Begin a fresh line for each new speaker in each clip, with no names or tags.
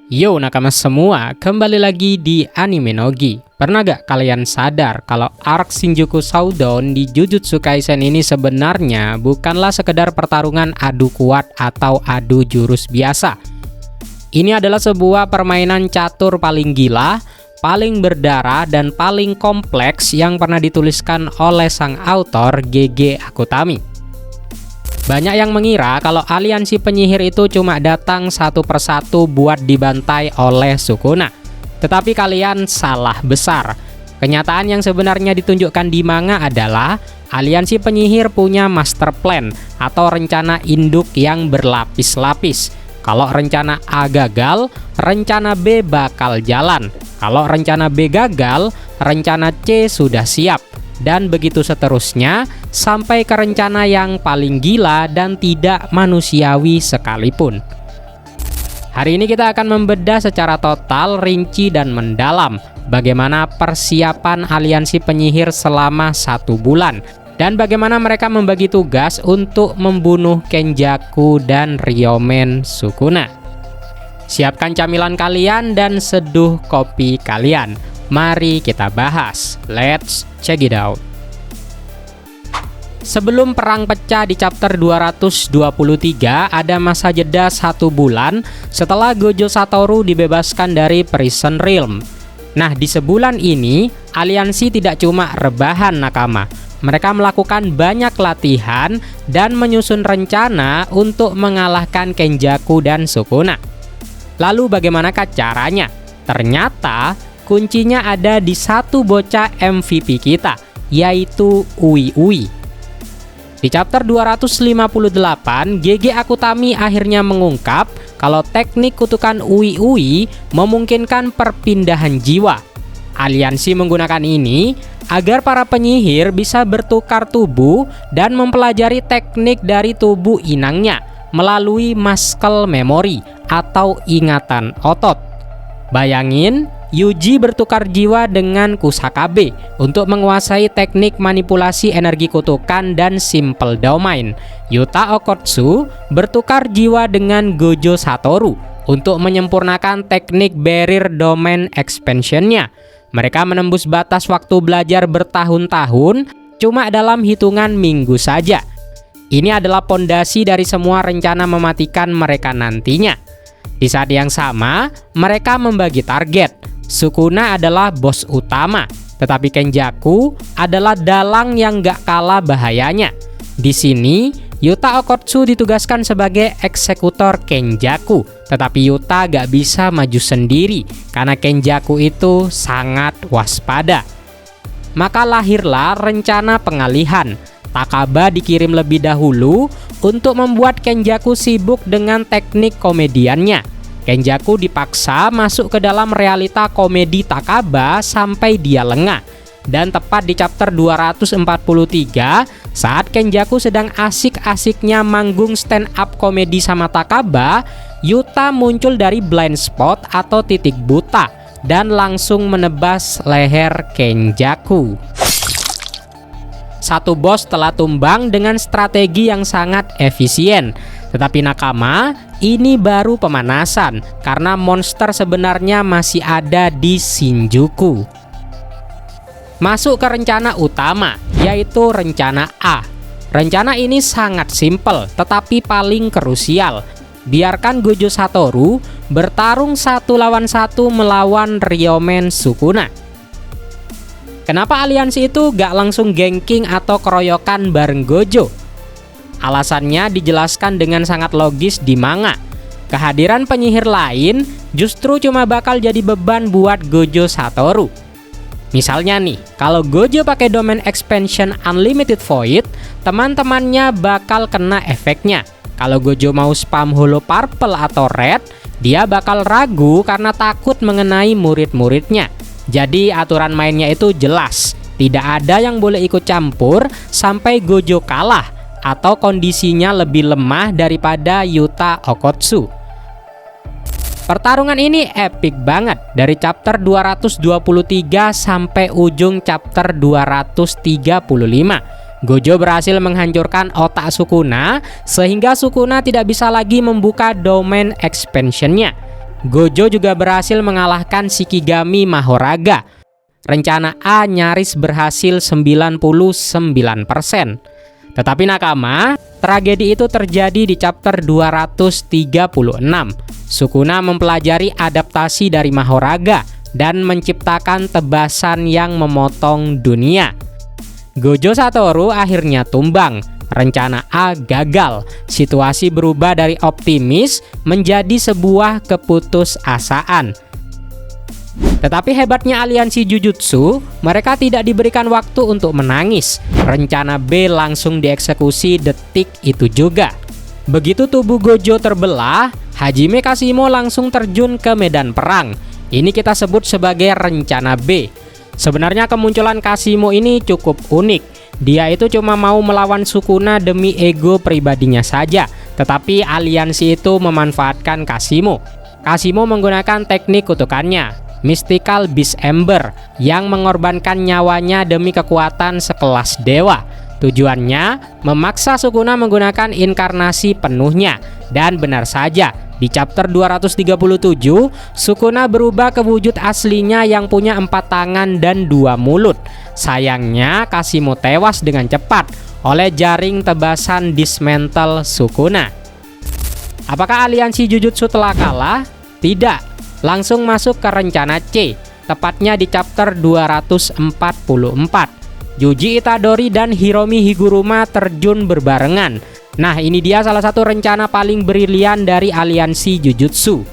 Yo nakama semua, kembali lagi di Anime Nogi. Pernah gak kalian sadar kalau arc Shinjuku Showdown di Jujutsu Kaisen ini sebenarnya bukanlah sekedar pertarungan adu kuat atau adu jurus biasa. Ini adalah sebuah permainan catur paling gila, paling berdarah, dan paling kompleks yang pernah dituliskan oleh sang autor Gege Akutami. Banyak yang mengira kalau aliansi penyihir itu cuma datang satu persatu buat dibantai oleh Sukuna. Tetapi kalian salah besar. Kenyataan yang sebenarnya ditunjukkan di manga adalah aliansi penyihir punya master plan atau rencana induk yang berlapis-lapis. Kalau rencana A gagal, rencana B bakal jalan. Kalau rencana B gagal, rencana C sudah siap. Dan begitu seterusnya sampai ke rencana yang paling gila dan tidak manusiawi sekalipun. Hari ini kita akan membedah secara total, rinci, dan mendalam bagaimana persiapan aliansi penyihir selama 1 bulan dan bagaimana mereka membagi tugas untuk membunuh Kenjaku dan Ryomen Sukuna. Siapkan camilan kalian dan seduh kopi kalian. Mari kita bahas. Let's check it out. Sebelum perang pecah di chapter 223, ada masa jeda 1 bulan setelah Gojo Satoru dibebaskan dari Prison Realm. Nah, di sebulan ini, aliansi tidak cuma rebahan nakama. Mereka melakukan banyak latihan dan menyusun rencana untuk mengalahkan Kenjaku dan Sukuna. Lalu bagaimanakah caranya? Ternyata kuncinya ada di satu bocah MVP kita, yaitu Ui Ui. Di chapter 258, Gege Akutami akhirnya mengungkap kalau teknik kutukan Ui Ui memungkinkan perpindahan jiwa. Aliansi menggunakan ini agar para penyihir bisa bertukar tubuh dan mempelajari teknik dari tubuh inangnya melalui muscle memory atau ingatan otot. Bayangin, Yuji bertukar jiwa dengan Kusakabe untuk menguasai teknik manipulasi energi kutukan dan simple domain. Yuta Okotsu bertukar jiwa dengan Gojo Satoru untuk menyempurnakan teknik barrier domain expansionnya. Mereka menembus batas waktu belajar bertahun-tahun cuma dalam hitungan minggu saja. Ini adalah pondasi dari semua rencana mematikan mereka nantinya. Di saat yang sama, mereka membagi target. Sukuna adalah bos utama, tetapi Kenjaku adalah dalang yang gak kalah bahayanya. Di sini, Yuta Okotsu ditugaskan sebagai eksekutor Kenjaku, tetapi Yuta gak bisa maju sendiri karena Kenjaku itu sangat waspada. Maka lahirlah rencana pengalihan. Takaba dikirim lebih dahulu untuk membuat Kenjaku sibuk dengan teknik komediannya. Kenjaku dipaksa masuk ke dalam realita komedi Takaba sampai dia lengah. Dan tepat di chapter 243, saat Kenjaku sedang asik-asiknya manggung stand up komedi sama Takaba, Yuta muncul dari blind spot atau titik buta dan langsung menebas leher Kenjaku. Satu bos telah tumbang dengan strategi yang sangat efisien. Tetapi nakama, ini baru pemanasan karena monster sebenarnya masih ada di Shinjuku. Masuk ke rencana utama, yaitu rencana A. Rencana ini sangat simpel tetapi paling krusial. Biarkan Gojo Satoru bertarung 1 lawan 1 melawan Ryomen Sukuna. Kenapa aliansi itu gak langsung ganking atau keroyokan bareng Gojo? Alasannya dijelaskan dengan sangat logis di manga. Kehadiran penyihir lain justru cuma bakal jadi beban buat Gojo Satoru. Misalnya nih, kalau Gojo pakai domain expansion Unlimited Void, teman-temannya bakal kena efeknya. Kalau Gojo mau spam holo purple atau red, dia bakal ragu karena takut mengenai murid-muridnya. Jadi aturan mainnya itu jelas, tidak ada yang boleh ikut campur sampai Gojo kalah atau kondisinya lebih lemah daripada Yuta Okotsu. Pertarungan ini epic banget dari chapter 223 sampai ujung chapter 235. Gojo berhasil menghancurkan otak Sukuna sehingga Sukuna tidak bisa lagi membuka domain expansionnya. Gojo juga berhasil mengalahkan Shikigami Mahoraga. Rencana A nyaris berhasil 99%. Tetapi nakama, tragedi itu terjadi di chapter 236. Sukuna mempelajari adaptasi dari Mahoraga dan menciptakan tebasan yang memotong dunia. Gojo Satoru akhirnya tumbang. Rencana A gagal. Situasi berubah dari optimis menjadi sebuah keputusasaan. Tetapi hebatnya aliansi Jujutsu, mereka tidak diberikan waktu untuk menangis. Rencana B langsung dieksekusi detik itu juga. Begitu tubuh Gojo terbelah, Hajime Kashimo langsung terjun ke medan perang. Ini kita sebut sebagai rencana B. Sebenarnya kemunculan Kashimo ini cukup unik. Dia itu cuma mau melawan Sukuna demi ego pribadinya saja, tetapi aliansi itu memanfaatkan Kashimo. Kashimo menggunakan teknik kutukannya, Mystical Beast Ember, yang mengorbankan nyawanya demi kekuatan sekelas dewa. Tujuannya memaksa Sukuna menggunakan inkarnasi penuhnya. Dan benar saja, di chapter 237, Sukuna berubah ke wujud aslinya yang punya 4 tangan dan 2 mulut. Sayangnya Kashimo tewas dengan cepat oleh jaring tebasan dismantle Sukuna. Apakah aliansi Jujutsu telah kalah? Tidak. Langsung masuk ke rencana C, tepatnya di chapter 244. Yuji Itadori dan Hiromi Higuruma terjun berbarengan. Nah, ini dia salah satu rencana paling brilian dari aliansi Jujutsu.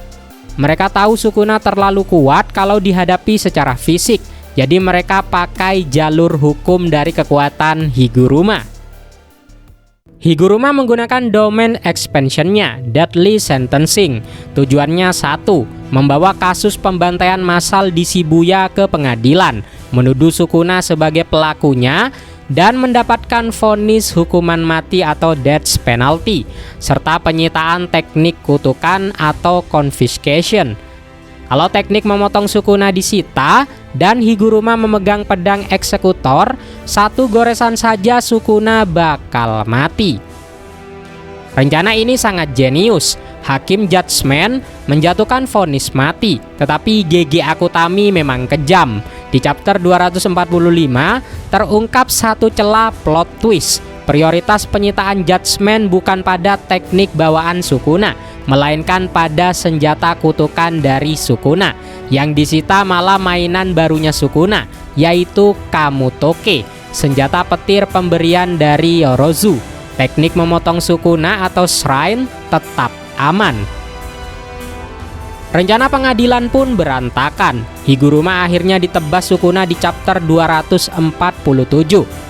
Mereka tahu Sukuna terlalu kuat kalau dihadapi secara fisik, jadi mereka pakai jalur hukum dari kekuatan Higuruma. Higuruma menggunakan domain expansion-nya, Deadly Sentencing. Tujuannya satu, membawa kasus pembantaian massal di Shibuya ke pengadilan, menuduh Sukuna sebagai pelakunya, dan mendapatkan vonis hukuman mati atau death penalty, serta penyitaan teknik kutukan atau confiscation. Kalau teknik memotong Sukuna disita dan Higuruma memegang pedang eksekutor, 1 goresan saja Sukuna bakal mati. Rencana ini sangat jenius. Hakim Judgment menjatuhkan vonis mati, tetapi GG Akutami memang kejam. Di chapter 245 terungkap satu celah plot twist. Prioritas penyitaan Judgment bukan pada teknik bawaan Sukuna, melainkan pada senjata kutukan dari Sukuna. Yang disita malah mainan barunya Sukuna, yaitu Kamutoke, senjata petir pemberian dari Yorozu. Teknik memotong Sukuna atau Shrine tetap aman. Rencana pengadilan pun berantakan. Higuruma akhirnya ditebas Sukuna di chapter 247.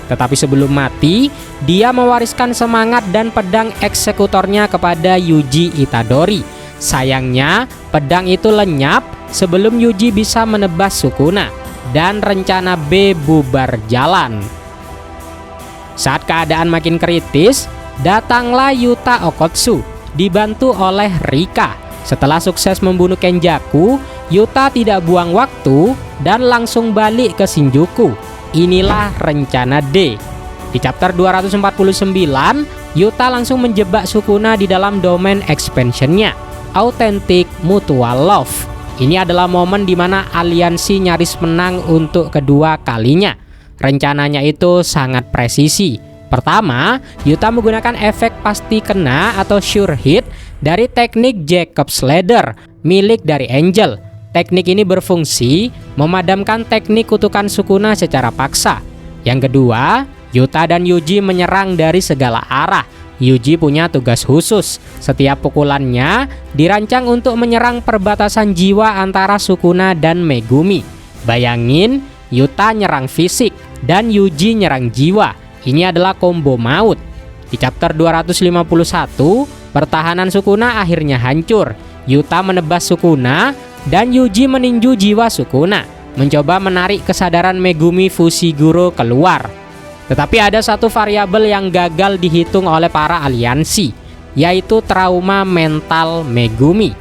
Tetapi sebelum mati, dia mewariskan semangat dan pedang eksekutornya kepada Yuji Itadori. Sayangnya, pedang itu lenyap sebelum Yuji bisa menebas Sukuna, dan rencana B bubar jalan. Saat keadaan makin kritis, datanglah Yuta Okkotsu, dibantu oleh Rika. Setelah sukses membunuh Kenjaku, Yuta tidak buang waktu dan langsung balik ke Shinjuku. Inilah rencana D. Di chapter 249, Yuta langsung menjebak Sukuna di dalam domain expansion-nya, Authentic Mutual Love. Ini adalah momen di mana aliansi nyaris menang untuk kedua kalinya. Rencananya itu sangat presisi. Pertama, Yuta menggunakan efek pasti kena atau sure hit dari teknik Jacob's Ladder milik dari Angel. Teknik ini berfungsi memadamkan teknik kutukan Sukuna secara paksa. Yang kedua, Yuta dan Yuji menyerang dari segala arah. Yuji punya tugas khusus. Setiap pukulannya dirancang untuk menyerang perbatasan jiwa antara Sukuna dan Megumi. Bayangin, Yuta nyerang fisik dan Yuji nyerang jiwa. Ini adalah combo maut. Di chapter 251, pertahanan Sukuna akhirnya hancur. Yuta menebas Sukuna dan Yuji meninju jiwa Sukuna, mencoba menarik kesadaran Megumi Fushiguro keluar. Tetapi ada satu variabel yang gagal dihitung oleh para aliansi, yaitu trauma mental Megumi.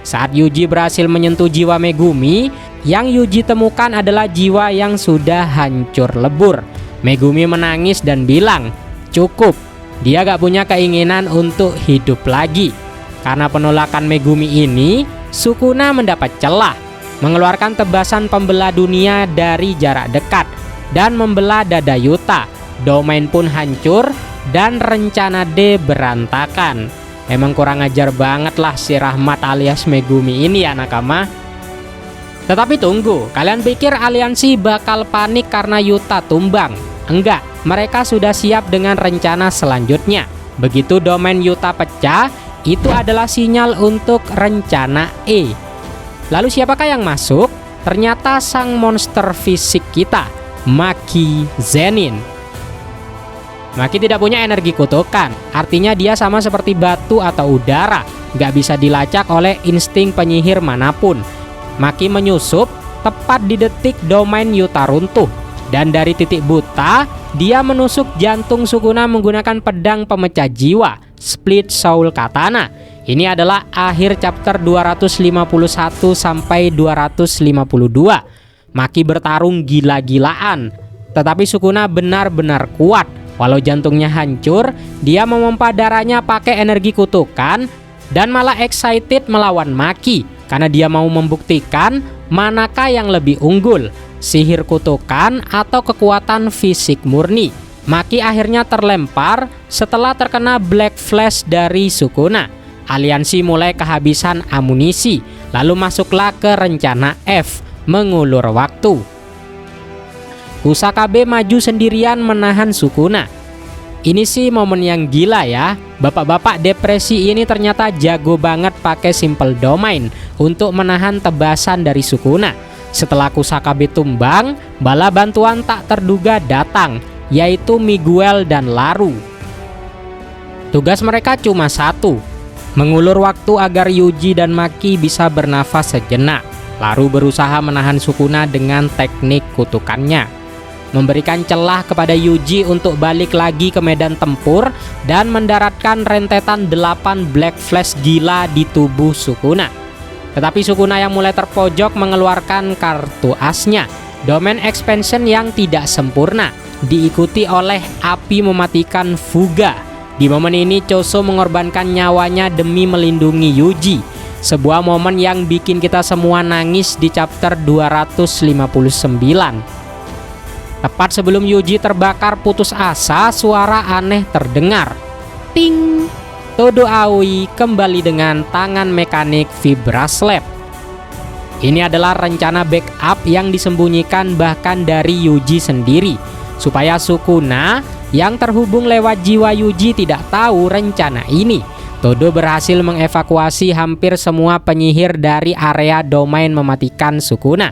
Saat Yuji berhasil menyentuh jiwa Megumi, yang Yuji temukan adalah jiwa yang sudah hancur lebur. Megumi menangis dan bilang, cukup, dia gak punya keinginan untuk hidup lagi. Karena penolakan Megumi ini, Sukuna mendapat celah, mengeluarkan tebasan pembelah dunia dari jarak dekat dan membelah dada Yuta. Domain pun hancur dan rencana D berantakan. Emang kurang ajar banget lah si Rahmat alias Megumi ini ya nakama. Tetapi tunggu, kalian pikir aliansi bakal panik karena Yuta tumbang? Enggak, mereka sudah siap dengan rencana selanjutnya. Begitu domain Yuta pecah, itu adalah sinyal untuk rencana E. Lalu siapakah yang masuk? Ternyata sang monster fisik kita, Maki Zenin. Maki tidak punya energi kutukan, artinya dia sama seperti batu atau udara, nggak bisa dilacak oleh insting penyihir manapun. Maki menyusup tepat di detik domain Yuta runtuh, dan dari titik buta, dia menusuk jantung Sukuna menggunakan pedang pemecah jiwa, Split Soul Katana. Ini adalah akhir chapter 251 sampai 252. Maki bertarung gila-gilaan, tetapi Sukuna benar-benar kuat. Walau jantungnya hancur, dia memompa darahnya pakai energi kutukan dan malah excited melawan Maki karena dia mau membuktikan manakah yang lebih unggul, sihir kutukan atau kekuatan fisik murni. Maki akhirnya terlempar setelah terkena Black Flash dari Sukuna. Aliansi mulai kehabisan amunisi, lalu masuklah ke rencana F, mengulur waktu. Kusakabe maju sendirian menahan Sukuna. Ini sih momen yang gila ya. Bapak-bapak depresi ini ternyata jago banget pakai simple domain untuk menahan tebasan dari Sukuna. Setelah Kusakabe tumbang, bala bantuan tak terduga datang, yaitu Miguel dan Laru. Tugas mereka cuma satu, mengulur waktu agar Yuji dan Maki bisa bernafas sejenak. Laru berusaha menahan Sukuna dengan teknik kutukannya, memberikan celah kepada Yuji untuk balik lagi ke medan tempur dan mendaratkan rentetan 8 Black Flash gila di tubuh Sukuna. Tetapi Sukuna yang mulai terpojok mengeluarkan kartu asnya, Domain Expansion yang tidak sempurna, diikuti oleh api mematikan Fuga. Di momen ini Choso mengorbankan nyawanya demi melindungi Yuji. Sebuah momen yang bikin kita semua nangis di chapter 259. Tepat sebelum Yuji terbakar putus asa, suara aneh terdengar. Ting! Todo Aoi kembali dengan tangan mekanik Vibra Slap. Ini adalah rencana backup yang disembunyikan bahkan dari Yuji sendiri, supaya Sukuna yang terhubung lewat jiwa Yuji tidak tahu rencana ini. Todo berhasil mengevakuasi hampir semua penyihir dari area domain mematikan Sukuna.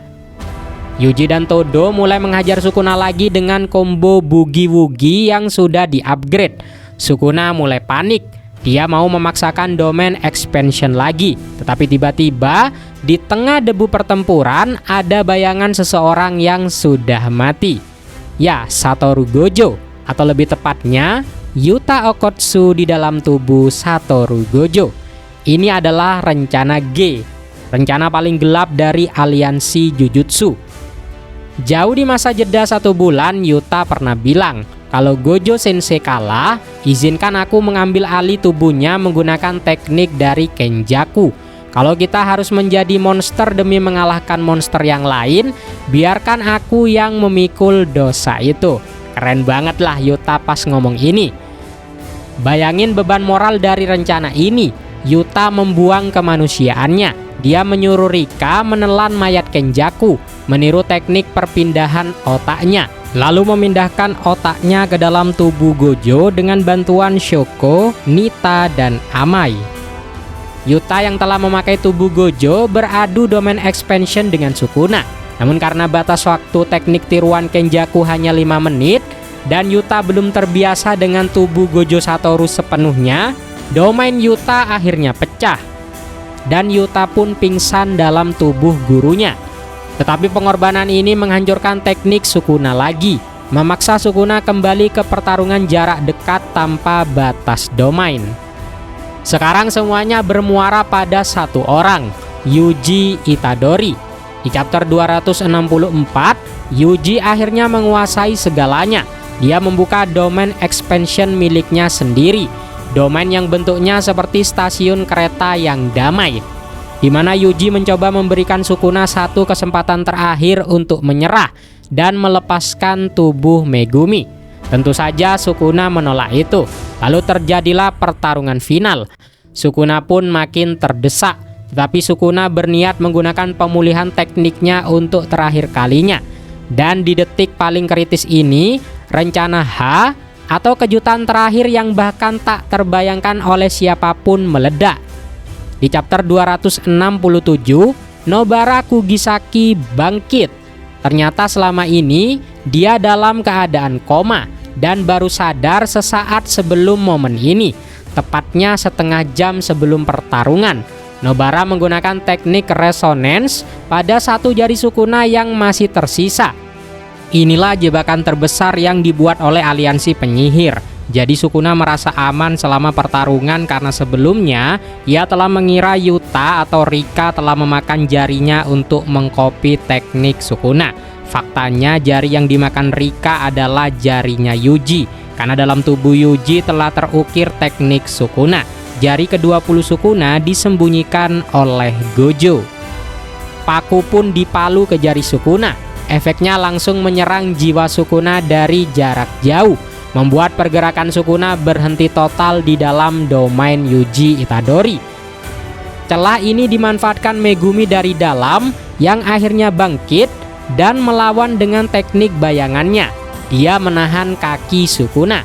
Yuji dan Todo mulai menghajar Sukuna lagi dengan combo Boogie Woogie yang sudah di-upgrade. Sukuna mulai panik. Dia mau memaksakan Domain Expansion lagi. Tetapi tiba-tiba di tengah debu pertempuran ada bayangan seseorang yang sudah mati. Ya, Satoru Gojo, atau lebih tepatnya Yuta Okkotsu di dalam tubuh Satoru Gojo. Ini adalah rencana G, rencana paling gelap dari aliansi Jujutsu. Jauh di masa jeda 1 bulan, Yuta pernah bilang, kalau Gojo Sensei kalah, izinkan aku mengambil alih tubuhnya menggunakan teknik dari Kenjaku. Kalau kita harus menjadi monster demi mengalahkan monster yang lain, biarkan aku yang memikul dosa itu. Keren banget lah Yuta pas ngomong ini. Bayangin beban moral dari rencana ini. Yuta membuang kemanusiaannya. Dia menyuruh Rika menelan mayat Kenjaku, meniru teknik perpindahan otaknya, lalu memindahkan otaknya ke dalam tubuh Gojo dengan bantuan Shoko, Nita, dan Amai. Yuta yang telah memakai tubuh Gojo beradu Domain Expansion dengan Sukuna. Namun karena batas waktu teknik tiruan Kenjaku hanya 5 menit, dan Yuta belum terbiasa dengan tubuh Gojo Satoru sepenuhnya, Domain Yuta akhirnya pecah. Dan Yuta pun pingsan dalam tubuh gurunya. Tetapi pengorbanan ini menghancurkan teknik Sukuna lagi, memaksa Sukuna kembali ke pertarungan jarak dekat tanpa batas domain. Sekarang semuanya bermuara pada satu orang, Yuji Itadori. Di chapter 264, Yuji akhirnya menguasai segalanya. Dia membuka Domain Expansion miliknya sendiri, domain yang bentuknya seperti stasiun kereta yang damai. di mana Yuji mencoba memberikan Sukuna satu kesempatan terakhir untuk menyerah dan melepaskan tubuh Megumi. Tentu saja Sukuna menolak itu. Lalu terjadilah pertarungan final. Sukuna pun makin terdesak, tetapi Sukuna berniat menggunakan pemulihan tekniknya untuk terakhir kalinya. Dan di detik paling kritis ini, rencana H atau kejutan terakhir yang bahkan tak terbayangkan oleh siapapun meledak. Di chapter 267, Nobara Kugisaki bangkit. Ternyata selama ini dia dalam keadaan koma dan baru sadar sesaat sebelum momen ini, tepatnya setengah jam sebelum pertarungan. Nobara menggunakan teknik resonance pada satu jari Sukuna yang masih tersisa. Inilah jebakan terbesar yang dibuat oleh aliansi penyihir. Jadi Sukuna merasa aman selama pertarungan karena sebelumnya ia telah mengira Yuta atau Rika telah memakan jarinya untuk mengcopy teknik Sukuna. Faktanya jari yang dimakan Rika adalah jarinya Yuji, karena dalam tubuh Yuji telah terukir teknik Sukuna. Jari ke-20 Sukuna disembunyikan oleh Gojo. Paku pun dipalu ke jari Sukuna. Efeknya langsung menyerang jiwa Sukuna dari jarak jauh, membuat pergerakan Sukuna berhenti total di dalam domain Yuji Itadori. Celah ini dimanfaatkan Megumi dari dalam yang akhirnya bangkit dan melawan dengan teknik bayangannya. Dia menahan kaki Sukuna.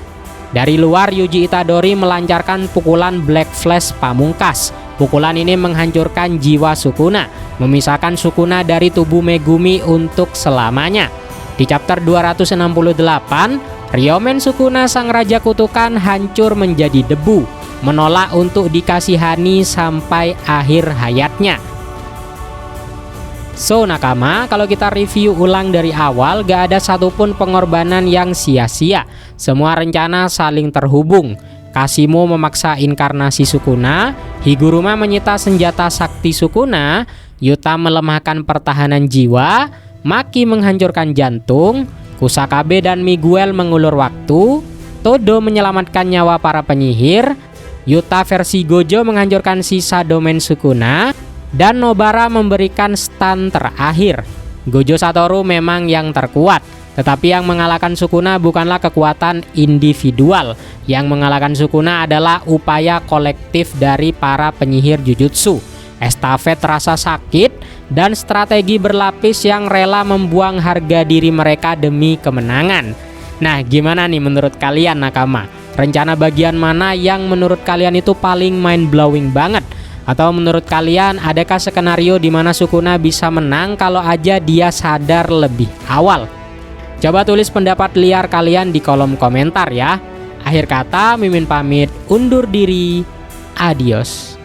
Dari luar Yuji Itadori melancarkan pukulan Black Flash pamungkas. Pukulan ini menghancurkan jiwa Sukuna, memisahkan Sukuna dari tubuh Megumi untuk selamanya. Di chapter 268, Ryomen Sukuna sang raja kutukan hancur menjadi debu, menolak untuk dikasihani sampai akhir hayatnya. So nakama, kalau kita review ulang dari awal, gak ada satupun pengorbanan yang sia-sia. Semua rencana saling terhubung. Kashimo memaksa inkarnasi Sukuna, Higuruma menyita senjata sakti Sukuna, Yuta melemahkan pertahanan jiwa, Maki menghancurkan jantung, Kusakabe dan Miguel mengulur waktu, Todo menyelamatkan nyawa para penyihir, Yuta versi Gojo menghancurkan sisa domain Sukuna, dan Nobara memberikan stun terakhir. Gojo Satoru memang yang terkuat, tetapi yang mengalahkan Sukuna bukanlah kekuatan individual. Yang mengalahkan Sukuna adalah upaya kolektif dari para penyihir Jujutsu. Estafet rasa sakit dan strategi berlapis yang rela membuang harga diri mereka demi kemenangan. Nah, gimana nih menurut kalian nakama? Rencana bagian mana yang menurut kalian itu paling mind blowing banget? Atau menurut kalian adakah skenario di mana Sukuna bisa menang kalau aja dia sadar lebih awal? Coba tulis pendapat liar kalian di kolom komentar ya. Akhir kata, Mimin pamit undur diri. Adios.